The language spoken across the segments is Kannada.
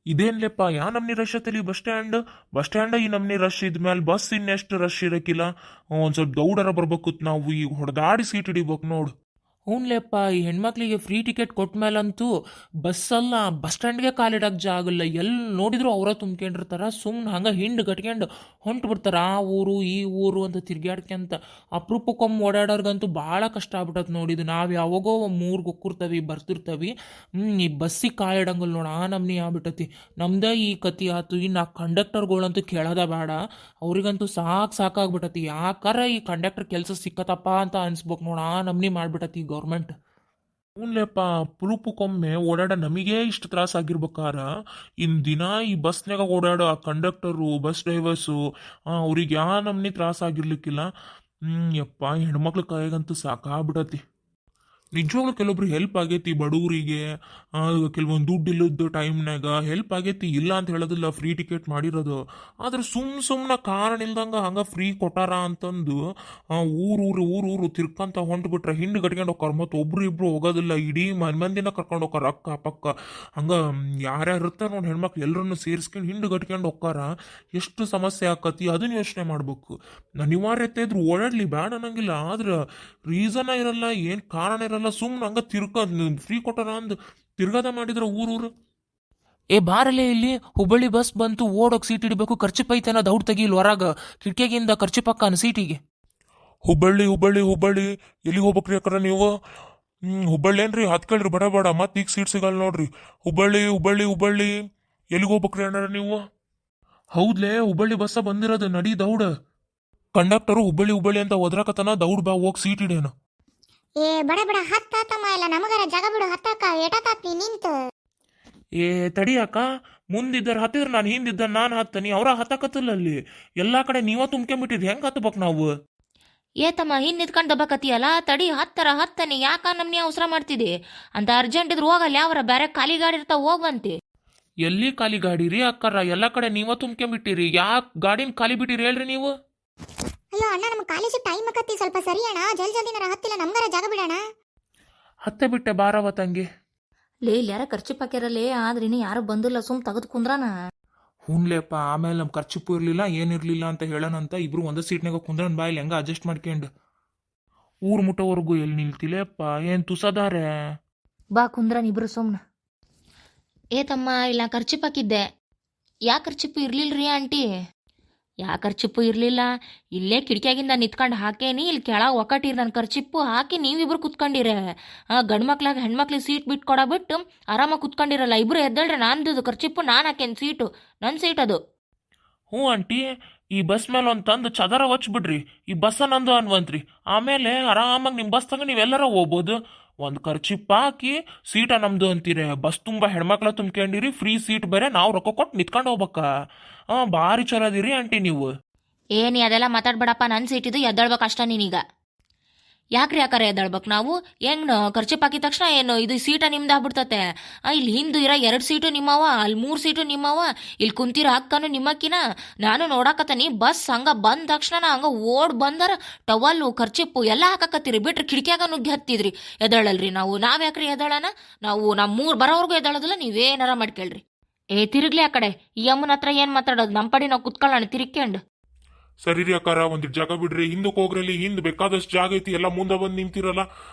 ಇದೇನ್ಲೆಪ್ಪ ಯಾ ನಮ್ನಿ ರಶ್ ಆತಲಿ ಬಸ್ ಸ್ಟ್ಯಾಂಡ್ ಈ ನಮ್ನಿ ರಶ್ ಇದ್ಮೇಲೆ ಬಸ್ ಇನ್ನೆಷ್ಟು ರಶ್ ಇರಕ್ಕಿಲ್ಲ. ಒಂದ್ ಸ್ವಲ್ಪ ದೌಡರ ಬರ್ಬೇಕು ನಾವು ಈಗ ಹೊಡೆದಾಡಿ ಸೀಟ್ ಹಿಡಿಬೇಕು ನೋಡು. ಹ್ಞೂನ್ಲೆಪ್ಪ, ಈ ಹೆಣ್ಮಕ್ಳಿಗೆ ಫ್ರೀ ಟಿಕೆಟ್ ಕೊಟ್ಮೇಲಂತೂ ಬಸ್ಸಲ್ಲ ಬಸ್ ಸ್ಟ್ಯಾಂಡ್ಗೆ ಕಾಲಿಡಕ್ಕೆ ಜಾಗಲ್ಲ. ಎಲ್ಲಿ ನೋಡಿದ್ರು ಅವರ ತುಂಬ್ಕೊಂಡಿರ್ತಾರ. ಸುಮ್ಮನೆ ಹಂಗೆ ಹಿಂಡು ಕಟ್ಕೊಂಡು ಹೊಂಟು ಬಿಡ್ತಾರೆ ಆ ಊರು ಈ ಊರು ಅಂತ ತಿರ್ಗ್ಯಾಡ್ಕೊಂತ. ಅಪರೂಪಕ್ಕೊಮ್ಮೆ ಓಡಾಡೋರ್ಗಂತೂ ಭಾಳ ಕಷ್ಟ ಆಗ್ಬಿಟ್ಟತ್ ನೋಡಿದ್ದು. ನಾವು ಯಾವಾಗೋ ಮೂರ್ಗೆ ಹೋಗ್ತಿರ್ತೀವಿ ಬರ್ತಿರ್ತೀವಿ. ಈ ಬಸ್ಸಿಗೆ ಕಾಲಿಡಂಗಲ್ಲ ನೋಡು, ಆ ನಮ್ನಿ ಆಗ್ಬಿಟ್ಟತಿ. ನಮ್ದೇ ಈ ಕತಿ ಆತು. ಇನ್ನು ಆ ಕಂಡಕ್ಟರ್ಗಳಂತೂ ಕೇಳೋದ ಬೇಡ. ಅವ್ರಿಗಂತೂ ಸಾಕಾಗ್ಬಿಟ್ಟತಿ. ಯಾಕಾರ ಈ ಕಂಡಕ್ಟರ್ ಕೆಲಸ ಸಿಕ್ಕತ್ತಪ್ಪ ಅಂತ ಅನ್ಸ್ಬೇಕು ನೋಡು, ಆ ನಮ್ನಿ ಮಾಡ್ಬಿಟ್ಟತಿ ಗೌರ್ಮೆಂಟ್. ಹ್ಞೂನ್ಲೆಪ್ಪ, ಅಪರೂಪಕ್ಕೊಮ್ಮೆ ಓಡಾಡ ನಮಗೇ ಇಷ್ಟು ತ್ರಾಸ ಆಗಿರ್ಬೇಕಾರ ದಿನ ಈ ಬಸ್ನಾಗ ಓಡಾಡೋ ಆ ಕಂಡಕ್ಟರು ಬಸ್ ಡ್ರೈವರ್ಸು ಅವ್ರಿಗೆ ಯಾ ನಮ್ನಿ ತ್ರಾಸ ಆಗಿರ್ಲಿಕ್ಕಿಲ್ಲ. ಯಪ್ಪ, ಹೆಣ್ಮಕ್ಳ ಕೈಗಂತೂ ಸಾಕಾಗ್ಬಿಡತಿ. ನಿಜವಾಗ್ಲೂ ಕೆಲವೊಬ್ರು ಹೆಲ್ಪ್ ಆಗೈತಿ ಬಡವರಿಗೆ. ಕೆಲವೊಂದು ದುಡ್ಡು ಇಲ್ಲದ ಟೈಮ್ನಾಗ ಹೆಲ್ಪ್ ಆಗೈತಿ, ಇಲ್ಲ ಅಂತ ಹೇಳೋದಿಲ್ಲ, ಫ್ರೀ ಟಿಕೆಟ್ ಮಾಡಿರೋದು. ಆದ್ರೆ ಸುಮ್ಮನೆ ಕಾರಣ ಇಲ್ದಂಗೆ ಹಂಗೆ ಫ್ರೀ ಕೊಟ್ಟಾರ ಅಂತಂದು ಊರು ತಿರ್ಕಂತ ಹೊಂಟ್ಬಿಟ್ರೆ ಹಿಂಡು ಕಟ್ಕೊಂಡು ಹೋಗ್ತಾರೆ. ಮತ್ತು ಒಬ್ರು ಇಬ್ರು ಹೋಗೋದಿಲ್ಲ, ಇಡೀ ಮಂದಿನ ಕರ್ಕೊಂಡು ಹೋಗ್ತಾರ ಅಕ್ಕ ಪಕ್ಕ. ಹಂಗೆ ಯಾರ್ಯಾರು ಇರ್ತಾರೆ ನೋಡಿ ಹೆಣ್ಮಕ್ಳು ಎಲ್ಲರನ್ನು ಸೇರಿಸ್ಕೊಂಡು ಹಿಂಡು ಕಟ್ಕೊಂಡು ಹೋಗ್ತಾರ. ಎಷ್ಟು ಸಮಸ್ಯೆ ಆಕತಿ ಅದನ್ನ ಯೋಚನೆ ಮಾಡ್ಬೇಕು. ಅನಿವಾರ್ಯತೆ ಇದ್ರು ಓಡಾಡ್ಲಿ ಬೇಡ ಅನ್ನಂಗಿಲ್ಲ, ಆದ್ರೆ ರೀಸನ್ ಇರಲ್ಲ, ಏನು ಕಾರಣ ಇರಲ್ಲ. ಸುಮ್ಮನೆ ಹಂಗ ಫ್ರೀ ಕೊಟ್ಟಾರ ಅಂದ್ ತಿರ್ಗಾದ ಮಾಡಿದ್ರ ಊರೂರು. ಏ ಬಾರಲ್ಲೇ ಇಲ್ಲಿ, ಹುಬ್ಬಳ್ಳಿ ಬಸ್ ಬಂತು, ಓಡೋಕ್ ಸೀಟ್ ಹಿಡಿಬೇಕು, ಖರ್ಚು ಪೈತನ ದೌಡ್ ತೆಗಿಲ್ ಹೊರಗ ಕಿಟಕಿಯಿಂದ ಖರ್ಚು ಪಕ್ಕನ ಸೀಟಿಗೆ. ಹುಬ್ಬಳ್ಳಿ ಹುಬ್ಬಳ್ಳಿ ಹುಬ್ಬಳ್ಳಿ ಎಲ್ಲಿಗೆ ಹೋಗ್ಬೇಕ್ರಿ ಅಕ್ಕಾರ ನೀವು? ಹುಬ್ಬಳ್ಳಿ ಏನ್ರಿ ಹತ್ಕಳ್ರಿ ಬಡ ಮತ್ತೆ ಈಗ ಸೀಟ್ ಸಿಗಲ್ಲ ನೋಡ್ರಿ. ಹುಬ್ಬಳ್ಳಿ ಹುಬ್ಬಳ್ಳಿ ಹುಬ್ಬಳ್ಳಿ ಎಲ್ಲಿಗೆ ಹೋಗ್ಬೇಕ್ರಿ ಅಣ್ಣಾರ ನೀವು? ಹೌದ್ಲೇ, ಹುಬ್ಬಳ್ಳಿ ಬಸ್ಸ ಬಂದಿರೋದು, ನಡಿ ದೌಡ. ಕಂಡಕ್ಟರು ಹುಬ್ಬಳ್ಳಿ ಹುಬ್ಬಳ್ಳಿ ಅಂತ ಒದ್ರಾಕತನ, ದೌಡ್ ಬಾ ಹೋಗಿ ಸೀಟ್ ಹಿಡಿಯೋಣ. ಏ ಬಡ ಬಡ ಹತ್ತಾತಮ್ಮ, ಎಲ್ಲ ನಮಗರ ಜಾಗ ಬಿಡು, ಹತ್ತಾಕ ಏಟಾತಾತ್ ನೀ ನಿಂತ. ಏ ತಡಿಯಾಕ, ಮುಂದಿದ್ದರ ಹತ್ತಿದ್ರೆ ನಾನು ಹಿಂದಿದ್ದ ನಾನು ಹತ್ತನಿ, ಅವರ ಹತ್ತಕತ್ತಿಲ್ಲ ಅಲ್ಲಿ. ಎಲ್ಲಾ ಕಡೆ ನೀವ ತುಂಬ್ಕೊಂಬಿಟ್ಟಿರಿ, ಹೆಂಗ್ ಹತ್ತಬೇಕು ನಾವು? ಏತಮ್ಮ ಹಿಂದ್ ನಿಂತ್ಕೊಂಡು ದಬ್ಬಕತ್ತಿಯಲ್ಲ, ತಡಿ ಹತ್ತನಿ, ಯಾಕ ನಮ್ನಿ ಅವಸರ ಮಾಡ್ತಿದೆ ಅಂತ? ಅರ್ಜೆಂಟ್ ಇದ್ರು ಹೋಗಲ್ಲ, ಯಾವರ ಬೇರೆ ಖಾಲಿ ಗಾಡಿ ಇರ್ತಾವ, ಹೋಗ್ವಂತೆ. ಎಲ್ಲಿ ಖಾಲಿ ಗಾಡಿ ರೀ ಅಕ್ಕಾರ? ಎಲ್ಲಾ ಕಡೆ ನೀವ ತುಂಬ್ಕೊಂಬಿಟ್ಟಿರಿ, ಯಾಕೆ ಗಾಡಿನ ಖಾಲಿ ಬಿಟ್ಟಿರಿ ಹೇಳ್ರಿ ನೀವು? ಅಯ್ಯೋ ಅಣ್ಣ, ನಮ್ಮ ಕಾಲೇಜ್ ಟೈಮ್ ಆಕತ್ತಿ, ಸ್ವಲ್ಪ ಸರಿ ಅಣ್ಣ, ಜಲ್ದಿನ ಹತ್ತಿಲ್ಲ, ನಮ್ಗರ ಜಾಗ ಬಿಡೋಣ. ಹತ್ತೆ ಬಿಟ್ಟೆ ಬಾರವ ತಂಗಿ. ಲೇ ಇಲ್ಲಿ ಯಾರ ಖರ್ಚು ಪಾಕ್ಯಾರಲ್ಲೇ, ಆದ್ರೆ ಇನ್ನು ಯಾರು ಬಂದಿಲ್ಲ, ಸುಮ್ ತೆಗೆದು ಕುಂದ್ರಾನ. ಹ್ಞೂನ್ಲೇಪ್ಪ, ಆಮೇಲೆ ನಮ್ಮ ಖರ್ಚಿಪ್ಪು ಇರಲಿಲ್ಲ ಏನಿರಲಿಲ್ಲ ಅಂತ ಹೇಳೋಣಂತ ಇಬ್ರು ಒಂದೇ ಸೀಟ್ನಾಗ ಕುಂದ್ರನ್ ಬಾಯಿಲಿ ಹೆಂಗ ಅಡ್ಜಸ್ಟ್ ಮಾಡ್ಕೊಂಡು. ಊರು ಮುಟ್ಟೋವರೆಗೂ ಎಲ್ಲಿ ನಿಲ್ತಿಲೇಪ್ಪ, ಏನು ತುಸದಾರೆ. ಬಾ ಕುಂದ್ರನ್ ಇಬ್ರು ಸುಮ್ನ. ಏ ತಮ್ಮ, ಇಲ್ಲ ಖರ್ಚಿಪ್ ಹಾಕಿದ್ದೆ. ಯಾ ಖರ್ಚಿಪ್ಪು ಇರ್ಲಿಲ್ರಿ ಆಂಟಿ? ಯಾ ಖರ್ಚಿಪ್ಪು ಇರ್ಲಿಲ್ಲ, ಇಲ್ಲೇ ಕಿಟಕಿಯಾಗಿಂದ ನಿಂತ್ಕೊಂಡು ಹಾಕೇನಿ, ಇಲ್ಲಿ ಕೆಳಗೆ ಒಕ್ಕಟಿರಿ ನನ್ನ ಖರ್ಚಿಪ್ಪು ಹಾಕಿ ನೀವಿಬ್ರು ಕುತ್ಕೊಂಡಿರ. ಗಂಡ್ಮಕ್ಳಾಗ ಹೆಣ್ಮಕ್ಳಿಗೆ ಸೀಟ್ ಬಿಟ್ಟು ಕೊಡಬಿಟ್ಟು ಆರಾಮಾಗಿ ಕುತ್ಕೊಂಡಿರಲ್ಲ. ಇಬ್ರು ಎದ್ದಳ್ರಿ, ನಂದು ಖರ್ಚಿಪ್ಪು ನಾನು ಹಾಕೇನಿ, ಸೀಟು ನನ್ನ ಸೀಟ್ ಅದು. ಹ್ಞೂ ಆಂಟಿ, ಈ ಬಸ್ ಮೇಲೆ ಒಂದು ತಂದು ಚದರ ಬಿಡ್ರಿ, ಈ ಬಸ್ಸ ನಂದು ಅನ್ವಂತ್ರಿ. ಆಮೇಲೆ ಆರಾಮಾಗಿ ನಿಮ್ಮ ಬಸ್ ತಗೊಂಡು ನೀವೆಲ್ಲರ ಹೋಗ್ಬೋದು. ಒಂದು ಖರ್ಚಿಪ್ಪ ಹಾಕಿ ಸೀಟ ನಮ್ದು ಅಂತೀರಿ, ಬಸ್ ತುಂಬ ಹೆಣ್ಮಕ್ಳ ತುಂಬ್ಕೊಂಡಿರಿ, ಫ್ರೀ ಸೀಟ್ ಬೇರೆ, ನಾವು ರೊಕ್ಕ ಕೊಟ್ಟು ನಿಂತ್ಕೊಂಡು ಹೋಗ್ಬೇಕಾ? ಭಾರಿ ಚಲೋ ಅದಿರಿ ಆಂಟಿ ನೀವು. ಏನಿ ಅದೆಲ್ಲ ಮಾತಾಡ್ಬೇಡಪ್ಪ, ನನ್ನ ಸೀಟ್ ಇದು, ಎದ್ದಳ್ಬೇಕು ಅಷ್ಟ ನೀನೀಗ. ಯಾಕ್ರಿ ಎದ್ದಳ್ಬೇಕು ನಾವು? ಹೆಂಗ್ ಖರ್ಚಿಪ್ ಹಾಕಿದ ತಕ್ಷಣ ಏನು ಇದು ಸೀಟ ನಿಮ್ದು ಆಗ್ಬಿಡ್ತತೆ? ಇಲ್ಲಿ ಹಿಂದು ಇರೋ 2 ಸೀಟು ನಿಮ್ಮವ, ಅಲ್ಲಿ 3 ಸೀಟು ನಿಮ್ಮವ, ಇಲ್ಲಿ ಕುಂತಿರೋ ಅಕ್ಕನು ನಿಮ್ಮಕ್ಕಿನ. ನಾನು ನೋಡಾಕತ್ತೀನಿ, ಬಸ್ ಹಂಗ ಬಂದ ತಕ್ಷಣ ಹಂಗ ಓಡ್ ಬಂದಾರ ಟವಲ್ಲು ಖರ್ಚಿಪ್ಪು ಎಲ್ಲ ಹಾಕಕತ್ತೀರಿ, ಬಿಟ್ರೆ ಕಿಟಕಿಯಾಗ ನುಗ್ಗಿ ಹತ್ತಿದ್ರಿ. ಎದ್ದಳಲ್ರಿ ನಾವ್ ಯಾಕ್ರಿ ಎದ್ದಳನ? ನಾವು ನಮ್ಮ 3 ಬರೋವರೆಗೂ ಎದ್ದಳೋದಿಲ್ಲ, ನೀವೇನಾರ ಮಾಡ್ಕೇಳ್ರಿ. ಏ ತಿರುಗ್ಲಿ ಆ ಕಡೆ, ಈ ಅಮ್ಮನ ಹತ್ರ ಏನ್ ಮಾತಾಡೋದು? ನಮ್ಮ ಪಡಿ ನಾವು ಕುತ್ಕೊಳ್ಳೋಣ ತಿರ್ಕೊಂಡು. ಸರಿ ರೀ ಅಕ್ಕಾರ, ಒಂದಿಟ್ಟು ಜಾಗ ಬಿಡ್ರಿ, ಹಿಂದಕ್ಕೆ ಹೋಗ್ರಲ್ಲಿ, ಹಿಂದೆ ಬೇಕಾದಷ್ಟು ಜಾಗ ಐತಿ, ಎಲ್ಲ ಮುಂದೆ ಬಂದು ನಿಂತಿರಲ್ಲ.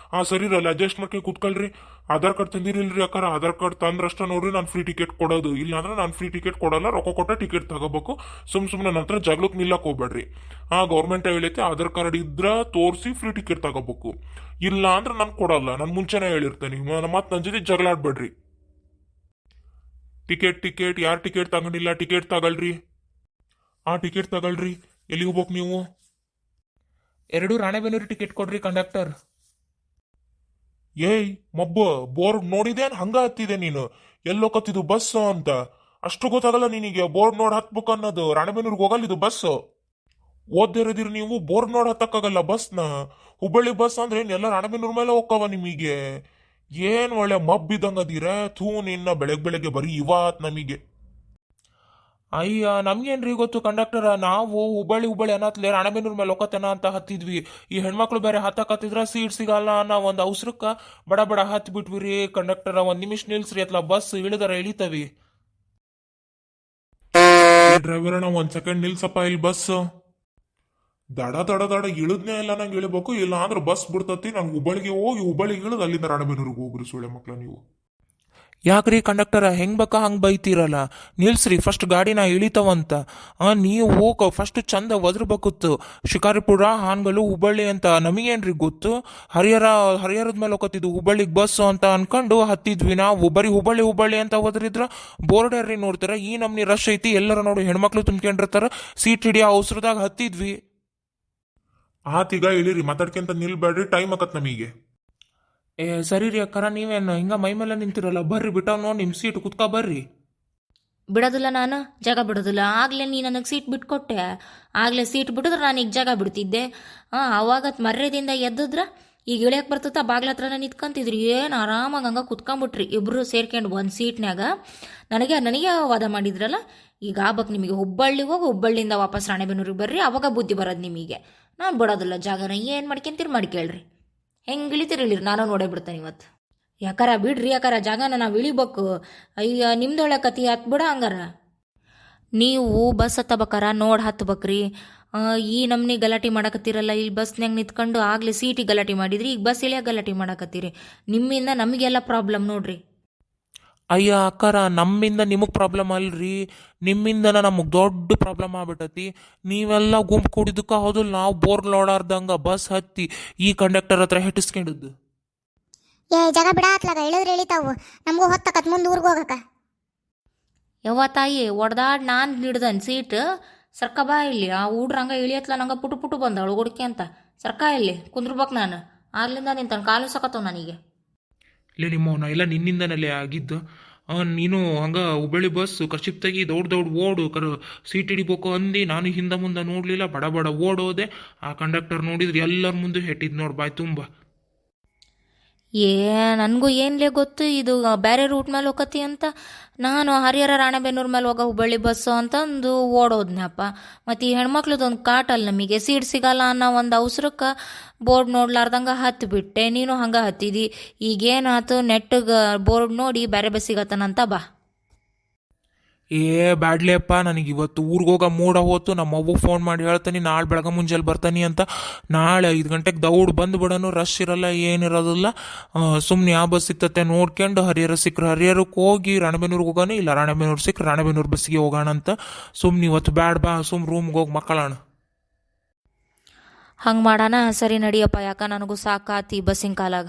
ಸರಿರಲ್ಲ, ಅಡ್ಜಸ್ಟ್ ಮಾಡ್ಕೊಂಡು ಕುತ್ಕೊಳ್ರಿ. ಆಧಾರ್ ಕಾರ್ಡ್ ತಂದಿರಿಲ್ರಿ ಅಕ್ಕಾರ? ಆಧಾರ್ ಕಾರ್ಡ್ ತಂದ್ರಷ್ಟ ನೋಡ್ರಿ ನಾನು ಫ್ರೀ ಟಿಕೆಟ್ ಕೊಡೋದು, ಇಲ್ಲಾಂದ್ರೆ ನಾನು ಫ್ರೀ ಟಿಕೆಟ್ ಕೊಡಲ್ಲ, ರೊಕ್ಕ ಕೊಟ್ಟ ಟಿಕೆಟ್ ತಗೋಬೇಕು. ಸುಮ್ಮನೆ ನಂತರ ಜಗಳಕ್ಕೆ ನಿಲ್ಲಕ್ಕೆ ಹೋಗ್ಬೇಡ್ರಿ. ಗೌರ್ಮೆಂಟ್ ಹೇಳೈತೆ ಆಧಾರ್ ಕಾರ್ಡ್ ಇದ್ರ ತೋರಿಸಿ ಫ್ರೀ ಟಿಕೆಟ್ ತಗೋಬೇಕು, ಇಲ್ಲ ಅಂದ್ರೆ ನಾನು ಕೊಡಲ್ಲ, ನಾನು ಮುಂಚೆನೇ ಹೇಳಿರ್ತೇನೆ. ಮತ್ತೆ ನನ್ನ ಜೊತೆ ಜಗಳ ಆಡ್ಬೇಡ್ರಿ. ಟಿಕೆಟ್ ಯಾರು ಟಿಕೆಟ್ ತಗೊಂಡಿಲ್ಲ ಟಿಕೆಟ್ ತಗೊಳ್ರಿ. ಟಿಕೆಟ್ ತಗೊಳ್ರಿ. ಎಲ್ಲಿ ಹೋಗ್ಬೇಕು ನೀವು? 2 ರಾಣೆಬೆನ್ನೂರು ಟಿಕೆಟ್ ಕೊಡ್ರಿ ಕಂಡಕ್ಟರ್. ಏಯ್ ಮಬ್ಬ, ಬೋರ್ಡ್ ನೋಡಿದೇನ್ ಹಂಗ ಹತ್ತಿದೆ ನೀನು? ಎಲ್ಲೋಕತ್ತಿದ್ದು ಬಸ್ ಅಂತ ಅಷ್ಟು ಗೊತ್ತಾಗಲ್ಲ ನಿನಗೆ? ಬೋರ್ಡ್ ನೋಡಿ ಹತ್ಬೇಕು ಅನ್ನೋದು. ರಾಣೆಬೆನ್ನೂರ್ಗೆ ಹೋಗಲ್ಲ ಇದು ಬಸ್. ಓದ್ದೇ ಇರೋದಿರಿ ನೀವು, ಬೋರ್ಡ್ ನೋಡಿ ಹತ್ತಕ್ಕಾಗಲ್ಲ ಬಸ್ನ. ಹುಬ್ಬಳ್ಳಿ ಬಸ್ ಅಂದ್ರೆ ಎಲ್ಲ ರಾಣೆಬೆನ್ನೂರ್ ಮೇಲೆ ಹೋಕ್ಕವ ನಿಮಗೆ. ಏನ್ ಒಳ್ಳೆ ಮಬ್ಬಿದಂಗದಿರ. ಥೂ ನಿನ್ನ, ಬೆಳಗ್ಗೆ ಬರೀ ಇವತ್ ನಮಗೆ. ಅಯ್ಯ, ನಮ್ಗೇನ್ರಿ ಗೊತ್ತು ಕಂಡಕ್ಟರ್? ನಾವು ಹುಬ್ಬಳ್ಳಿ ಅನ್ನತ್ಲೆ ರಾಣೆಬೆನ್ನೂರ್ ಮೇಲೆ ಹೋಗತ್ತೇನ ಅಂತ ಹತ್ತಿದ್ವಿ. ಈ ಹೆಣ್ಮಕ್ಳು ಬೇರೆ ಹತ್ತಕತ್ತಿದ್ರ ಸೀಟ್ ಸಿಗಲ್ಲ ಅನ್ನೋ ಒಂದು ಅವಸರಕ್ಕ ಬಡ ಹತ್ತಿ ಬಿಟ್ವಿ ರೀ. ಕಂಡಕ್ಟರ್, 1 ನಿಮಿಷ ನಿಲ್ಸ್ರಿ, ಅತ್ಲ ಬಸ್ ಇಳಿದರ ಇಳಿತವಿ. ಡ್ರೈವರ್ ಅಣ್ಣ ಒಂದ್ ಸೆಕೆಂಡ್ ನಿಲ್ಸಪ್ಪ ಇಲ್ಲಿ ಬಸ್ ದಡ ದಡ ದಡ ಇಳಿದ್ನೇ ಇಲ್ಲ ನಂಗೆ ಇಳಿಬೇಕು, ಇಲ್ಲ ಅಂದ್ರೆ ಬಸ್ ಬಿಡ್ತತಿ. ನಾನು ಹುಬ್ಬಳ್ಳಿಗೆ ಹೋಗಿ ಹುಬ್ಬಳ್ಳಿಗೆ ಇಳಿದು ಅಲ್ಲಿಂದ ರಾಣೆಬೆನ್ನೂರಿಗೆ ಹೋಗ್ರಿ ಸುಳೆ ಮಕ್ಳ ನೀವು. ಯಾಕ್ರಿ ಕಂಡಕ್ಟರ ಹೆಂಗ್ ಬೇಕಾ ಹಂಗೆ ಬೈತೀರಲ್ಲ, ನಿಲ್ಸ್ರಿ ಫಸ್ಟ್ ಗಾಡಿನ ಇಳಿತಾವಂತ. ನೀವು ಫಸ್ಟ್ ಚಂದ ಒದ್ರಬೇಕಿತ್ತು. ಶಿಕಾರಿಪುರ ಹಾನ್ಗಲ್ಲು ಹುಬ್ಬಳ್ಳಿ ಅಂತ ನಮಗೇನ್ರಿ ಗೊತ್ತು. ಹರಿಹರದ ಮೇಲೆ ಹೋಗತ್ತಿದ್ದು ಹುಬ್ಬಳ್ಳಿಗೆ ಬಸ್ಸು ಅಂತ ಅನ್ಕೊಂಡು ಹತ್ತಿದ್ವಿ ನಾವು. ಬರೀ ಹುಬ್ಬಳ್ಳಿ ಹುಬ್ಬಳ್ಳಿ ಅಂತ ಹೋದ್ರಿದ್ರ ಬೋರ್ಡ್ ಯಾರ್ರಿ ನೋಡ್ತಾರ. ಈ ನಮ್ನಿ ರಶ್ ಐತಿ, ಎಲ್ಲರ ನೋಡಿ ಹೆಣ್ಮಕ್ಳು ತುಂಬ್ಕೊಂಡಿರ್ತಾರ, ಸೀಟ್ ಹಿಡಿಯೋ ಅವಸರದಾಗ ಹತ್ತಿದ್ವಿ. ಆತೀಗ ಇಳಿರಿ, ಮಾತಾಡ್ಕೊಂತ ನಿಲ್ಬೇಡ್ರಿ, ಟೈಮ್ ಆಕತ್ ನಮಗೆ. ಸರಿ ರೀ ಅಕ್ಕರ, ನೀವೇನು ಹಿಂಗ ಮೈ ಮೇಲೆ ನಿಂತಿರಲ್ಲ, ಬರ್ರಿ ಬಿಟ್ಟಾವ್ ನೋಡಿ ನಿಮ್ಮ ಸೀಟ್ ಕುತ್ಕೊ ಬರ್ರಿ. ಬಿಡೋದಿಲ್ಲ, ನಾನು ಜಾಗ ಬಿಡೋದಿಲ್ಲ. ಆಗಲೇ ನೀ ನನಗೆ ಸೀಟ್ ಬಿಟ್ಕೊಟ್ಟೆ, ಆಗಲೇ ಸೀಟ್ ಬಿಟ್ಟಿದ್ರೆ ನಾನು ಈಗ ಜಾಗ ಬಿಡ್ತಿದ್ದೆ. ಅವಾಗತ್ ಮರ್ಯಾದಿಂದ ಎದ್ದಿದ್ರ ಈಗ ಇಳಿಯಕ್ಕೆ ಬರ್ತದ, ಬಾಗ್ಲ ಹತ್ರನ ನಿಂತ್ಕೊಂತಿದ್ರಿ. ಏನು ಆರಾಮಾಗಿ ಹಂಗೆ ಕುತ್ಕೊಂಬಿಟ್ರಿ ಇಬ್ಬರು ಸೇರ್ಕೊಂಡು ಒಂದು ಸೀಟ್ನಾಗ. ನನಗೆ ವಾದ ಮಾಡಿದ್ರಲ್ಲ. ಈಗ ಆಗ್ಬೇಕು ನಿಮಗೆ, ಹುಬ್ಬಳ್ಳಿಗೆ ಹೋಗಿ ಹುಬ್ಬಳ್ಳಿಯಿಂದ ವಾಪಸ್ ರಾಣೆಬೆನ್ನೂರಿಗೆ ಬರ್ರಿ, ಅವಾಗ ಬುದ್ಧಿ ಬರೋದು ನಿಮಗೆ. ನಾನು ಬಿಡೋದಿಲ್ಲ ಜಾಗನ, ಏನು ಮಾಡ್ಕೊಂತೀರಿ ಮಾಡಿ ಕೇಳ್ರಿ. ಹೆಂಗೆ ಇಳಿತೀರಿ ಇಳಿರಿ, ನಾನು ನೋಡೇ ಬಿಡ್ತೇನೆ ಇವತ್ತು. ಯಾಕಾರ ಬಿಡ್ರಿ ಯಾಕಾರ, ಜಾಗನ ನಾವು ಇಳಿಬೇಕು. ಅಯ್ಯ ನಿಮ್ದೊಳ್ಳೆ ಕತಿ ಹತ್ಬಿಡ ಹಂಗಾರ. ನೀವು ಬಸ್ ಹತ್ತಬೇಕಾರ ನೋಡಿ ಹತ್ಬೇಕ್ರಿ. ಈ ನಮ್ನಿ ಗಲಾಟೆ ಮಾಡಕತ್ತೀರಲ್ಲ ಇಲ್ಲಿ ಬಸ್ನ್ಯಾಗ ನಿಂತ್ಕೊಂಡು. ಆಗಲೇ ಸೀಟಿಗೆ ಗಲಾಟೆ ಮಾಡಿದ್ರಿ, ಈಗ ಬಸ್ ಇಳಿಯಾಗ ಗಲಾಟೆ ಮಾಡಕತ್ತೀರಿ. ನಿಮ್ಮಿಂದ ನಮಗೆಲ್ಲ ಪ್ರಾಬ್ಲಮ್ ನೋಡ್ರಿ. ಅಯ್ಯ ಅಕ್ಕಾರ, ನಮ್ಮಿಂದ ನಿಮಗೆ ಪ್ರಾಬ್ಲಮ್ ಅಲ್ರಿ, ನಿಮ್ಮಿಂದನ ನಮಗೆ ದೊಡ್ಡ ಪ್ರಾಬ್ಲಮ್ ಆಗ್ಬಿಟ್ಟತಿ. ನೀವೆಲ್ಲ ಗುಂಪು ಕುಡಿದಕ್ಕೆ ಹೌದು, ನಾವು ಬೋರ್ ನೋಡಾರ್ದಂಗ ಬಸ್ ಹತ್ತಿ ಈ ಕಂಡಕ್ಟರ್ ಹತ್ರ ಹೆಟ್ಟಿಸ್ಕೊಂಡಿದ್ದು. ಜಾಗ ಬಿಡ ಹತ್ಲಾಗ ಇಳಿದ್ರೆ ಇಳಿತಾವು, ನಮಗೂ ಹೊತ್ತಕತ್ ಮುಂದೆ ಊರಿಗೆ ಹೋಗಕ. ಯವ್ವ ತಾಯಿ ಒಡ್ದಾಡ್ ನಾನು ಹಿಡ್ದನ್ ಸೀಟ್. ಸರ್ಕ ಬಾ ಇಲ್ಲಿ. ಆ ಊಡ್ರಂಗ ಇಳಿಯತ್ಲ ನಂಗೆ ಪುಟು ಪುಟು ಬಂದವಳು ಹುಡುಕಿ ಅಂತ. ಸರ್ಕ ಇಲ್ಲಿ ಕುಂದ್ರಬೇಕು ನಾನು. ಆಗ್ಲಿಂದ ನಿಂತನ ಕಾಲು ಸಕತ್ತವ ನನಗೆ. ಇಲ್ಲ ನಿಮ್ಮವನ ಎಲ್ಲ ನಿನ್ನಿಂದನಲ್ಲೇ ಆಗಿದ್ದು. ನೀನು ಹಂಗೆ ಹುಬ್ಬಳ್ಳಿ ಬಸ್ ಕರ್ಚಿಪ್ ತೆಗಿ ದೌಡ್ ಓಡು ಸೀಟ್ ಹಿಡಿಬೇಕು ಅಂದು ನಾನು ಹಿಂದೆ ಮುಂದೆ ನೋಡಲಿಲ್ಲ, ಬಡ ಬಡ ಓಡೋದೆ. ಆ ಕಂಡಕ್ಟರ್ ನೋಡಿದ್ರೆ ಎಲ್ಲರ ಮುಂದೆ ಹೆಟ್ಟಿದ್ ನೋಡಿ ಬಾಯ್ ತುಂಬ. ನನಗೂ ಏನ್ಲೇ ಗೊತ್ತು ಇದು ಬೇರೆ ರೂಟ್ ಮೇಲೆ ಹೋಗತಿ ಅಂತ. ನಾನು ಹರಿಹರ ರಾಣೆಬೆನ್ನೂರು ಮೇಲೆ ಹೋಗೋ ಹುಬ್ಬಳ್ಳಿ ಬಸ್ಸು ಅಂತಂದು ಓಡೋದ್ನಪ್ಪ. ಮತ್ತು ಈ ಹೆಣ್ಮಕ್ಳದೊಂದು ಕಾಟಲ್ಲ, ನಮಗೆ ಸೀಟ್ ಸಿಗಲ್ಲ ಅನ್ನೋ ಒಂದು ಅವಸರಕ್ಕೆ ಬೋರ್ಡ್ ನೋಡ್ಲಾರ್ದಂಗೆ ಹತ್ತಿಬಿಟ್ಟೆ. ನೀನು ಹಂಗೆ ಹತ್ತಿದಿ. ಈಗೇನಾಯ್ತು, ನೆಟ್ಟಿಗೆ ಬೋರ್ಡ್ ನೋಡಿ ಬೇರೆ ಬಸ್ ಸಿಗತ್ತನಂತ ಬಾ. ಬ್ಯಾಡ್ಲೇಪ್ಪ, ನನಗೆ ಇವತ್ತು ಊರಿಗೆ ಹೋಗೋ ಮೂಡ ಹೋತು. ನಮ್ಮ ಅವ್ವಗೆ ಫೋನ್ ಮಾಡಿ ಹೇಳ್ತಾನೆ ನಾಳೆ ಬೆಳಗ್ಗೆ ಮುಂಜಾನೆ ಬರ್ತಾನೆ ಅಂತ. ನಾಳೆ 5 ಗಂಟೆಗೆ ದೌಡ್ ಬಂದುಬಿಡೋನು, ರಶ್ ಇರಲ್ಲ ಏನಿರೋದಿಲ್ಲ. ಸುಮ್ಮನೆ ಯಾವ ಬಸ್ ಸಿಗ್ತತೆ ನೋಡ್ಕೊಂಡು ಹರಿಹರ ಸಿಕ್ಕರೆ ಹರಿಹರಕ್ಕೆ ಹೋಗಿ ರಾಣೆಬೆನ್ನೂರಿಗೆ ಹೋಗೋಣ, ಇಲ್ಲ ರಾಣೆಬೆನ್ನೂರು ಸಿಕ್ಕರೆ ರಾಣೆಬೆನ್ನೂರು ಬಸ್ಸಿಗೆ ಹೋಗೋಣ ಅಂತ. ಸುಮ್ಮನೆ ಇವತ್ತು ಬ್ಯಾಡ್ ಬಾ, ರೂಮ್ಗೆ ಹೋಗಿ ಮಕ್ಕಳೋಣ. ಹಂಗೆ ಮಾಡೋಣ. ಸರಿ ನಡಿಯಪ್ಪ, ಯಾಕ ನನಗೂ ಸಾಕಾತಿ ಬಸ್ಸಿನ ಕಾಲಾಗ.